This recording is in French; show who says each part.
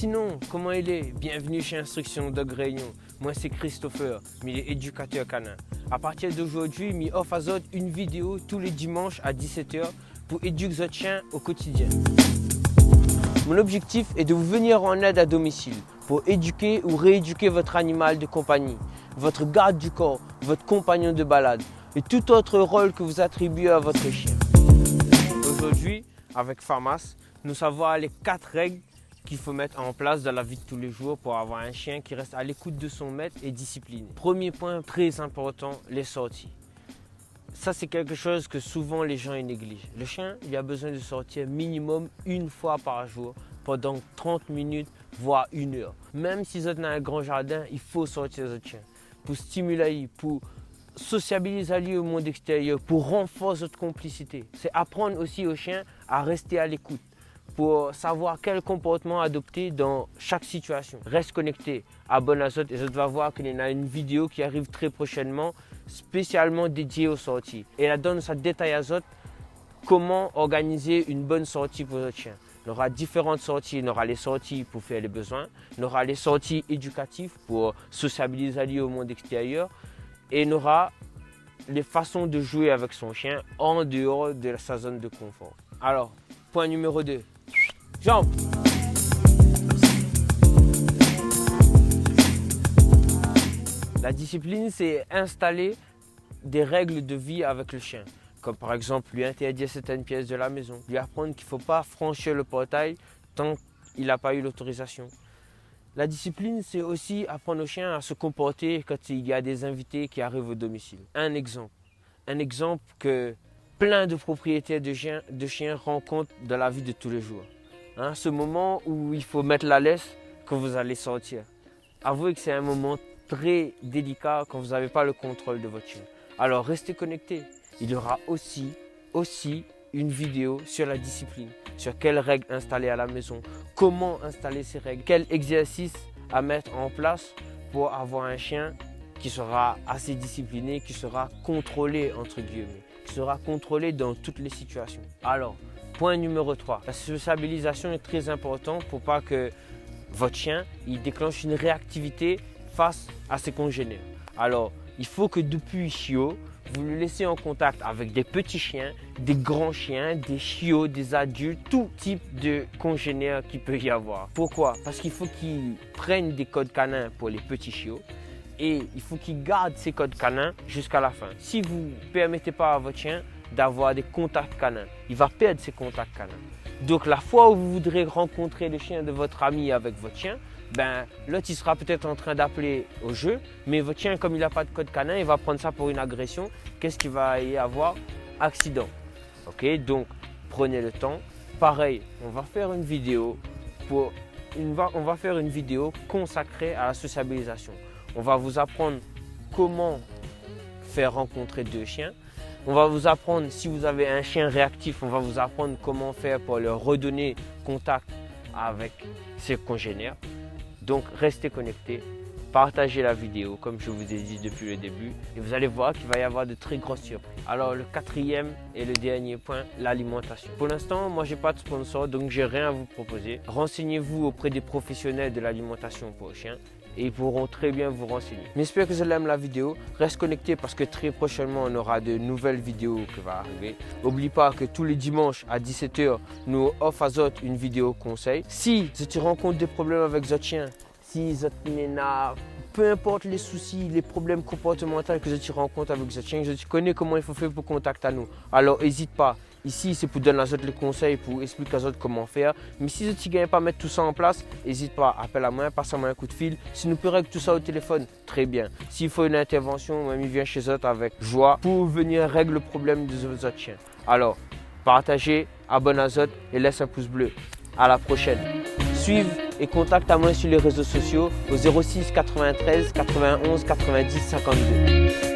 Speaker 1: Sinon, comment il est? Bienvenue chez Instruction Dog Réunion. Moi c'est Christopher, je suis éducateur canin. À partir d'aujourd'hui, je offre à Zot une vidéo tous les dimanches à 17 h pour éduquer votre chien au quotidien. Mon objectif est de vous venir en aide à domicile pour éduquer ou rééduquer votre animal de compagnie, votre garde du corps, votre compagnon de balade et tout autre rôle que vous attribuez à votre chien. Aujourd'hui, avec Famas, nous savons les 4 règles qu'il faut mettre en place dans la vie de tous les jours pour avoir un chien qui reste à l'écoute de son maître et discipliné. Premier point très important, les sorties. Ça, c'est quelque chose que souvent les gens négligent. Le chien, il a besoin de sortir minimum une fois par jour pendant 30 minutes, voire 1 heure. Même si vous êtes dans un grand jardin, il faut sortir votre chien pour stimuler, pour sociabiliser au monde extérieur, pour renforcer votre complicité. C'est apprendre aussi au chien à rester à l'écoute, pour savoir quel comportement adopter dans chaque situation. Reste connecté, abonne à Zot et Zot va voir qu'il y en a une vidéo qui arrive très prochainement, spécialement dédiée aux sorties. Et là-dedans, ça détaille à Zot comment organiser une bonne sortie pour votre chien. Il y aura différentes sorties. Il y aura les sorties pour faire les besoins, il y aura les sorties éducatives pour sociabiliser au monde extérieur et il y aura les façons de jouer avec son chien en dehors de sa zone de confort. Alors, point numéro 2. Jump! La discipline, c'est installer des règles de vie avec le chien. Comme par exemple, lui interdire certaines pièces de la maison. Lui apprendre qu'il ne faut pas franchir le portail tant qu'il n'a pas eu l'autorisation. La discipline, c'est aussi apprendre au chien à se comporter quand il y a des invités qui arrivent au domicile. Un exemple que plein de propriétaires de chiens rencontrent dans la vie de tous les jours. Ce moment où il faut mettre la laisse quand vous allez sortir. Avouez que c'est un moment très délicat quand vous n'avez pas le contrôle de votre chien. Alors restez connectés. Il y aura aussi une vidéo sur la discipline, sur quelles règles installer à la maison, comment installer ces règles, quels exercices à mettre en place pour avoir un chien qui sera assez discipliné, qui sera contrôlé entre guillemets, qui sera contrôlé dans toutes les situations. Alors, point numéro 3, la sociabilisation est très importante pour pas que votre chien il déclenche une réactivité face à ses congénères. Alors, il faut que depuis chiot, vous le laissez en contact avec des petits chiens, des grands chiens, des chiots, des adultes, tout type de congénères qu'il peut y avoir. Pourquoi? Parce qu'il faut qu'ils prennent des codes canins pour les petits chiots et il faut qu'ils gardent ces codes canins jusqu'à la fin. Si vous ne permettez pas à votre chien d'avoir des contacts canins, il va perdre ses contacts canins. Donc la fois où vous voudrez rencontrer le chien de votre ami avec votre chien, l'autre il sera peut-être en train d'appeler au jeu, mais votre chien comme il n'a pas de code canin, il va prendre ça pour une agression. Qu'est-ce qu'il va y avoir? Accident. Ok, donc prenez le temps. Pareil, on va faire une vidéo consacrée à la sociabilisation. On va vous apprendre comment faire rencontrer 2 chiens. On va vous apprendre, si vous avez un chien réactif, on va vous apprendre comment faire pour leur redonner contact avec ses congénères. Donc restez connectés, partagez la vidéo comme je vous ai dit depuis le début et vous allez voir qu'il va y avoir de très grosses surprises. Alors le 4e et le dernier point, l'alimentation. Pour l'instant, moi j'ai pas de sponsor donc j'ai rien à vous proposer. Renseignez-vous auprès des professionnels de l'alimentation pour chiens et ils pourront très bien vous renseigner. J'espère que vous allez aimer la vidéo. Reste connecté parce que très prochainement on aura de nouvelles vidéos qui vont arriver. N'oublie pas que tous les dimanches à 17 h, nous offrons à Zot une vidéo conseil. Si tu rencontres des problèmes avec Zot chien, si Zot Nena, peu importe les soucis, les problèmes comportementaux que tu rencontres avec Zot chien, tu connais comment il faut faire pour contacter à nous. Alors n'hésite pas. Ici, c'est pour donner à Zot les conseils, pour expliquer à Zot comment faire. Mais si tu ne gagnes pas à mettre tout ça en place, n'hésite pas, appelle à moi, passe à moi un coup de fil. Si nous pourrions régler tout ça au téléphone, très bien. S'il faut une intervention, même il vient chez Zot avec joie pour venir régler le problème de Zot chien. Alors, partagez, abonnez à Zot et laisse un pouce bleu. À la prochaine. Suive et contacte à moi sur les réseaux sociaux au 06 93 91 90 52.